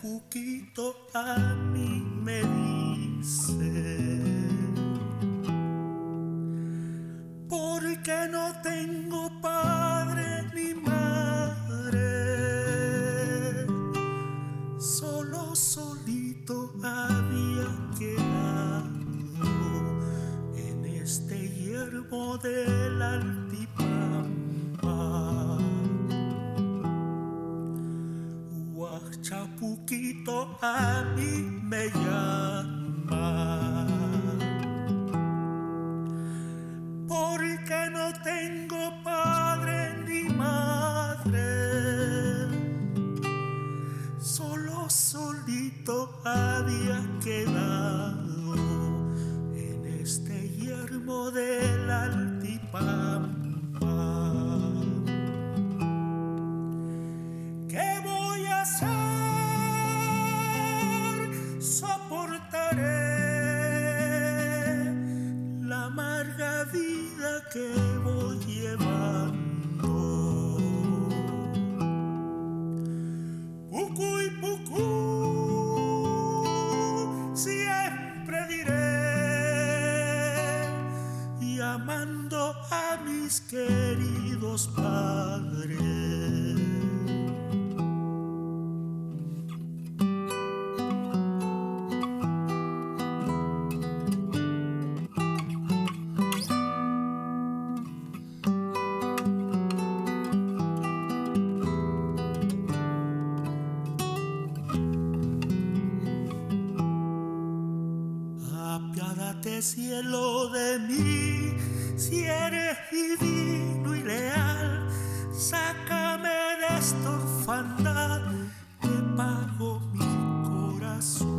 Chapuquito a mí me dice, porque no tengo padre ni madre, solo solito había quedado en este yermo del Altipampa. Chapuquito a mí me llama, porque no tengo padre ni madre, solo solito había quedado en este yermo del Altipampa. ¿Qué voy a hacer? Soportaré la amarga vida que voy llevando. Pucu y pucu, siempre diré, y amando a mis queridos padres. Apiádate, cielo, de mí, si eres divino y leal, sácame de esta orfandad que pago mi corazón.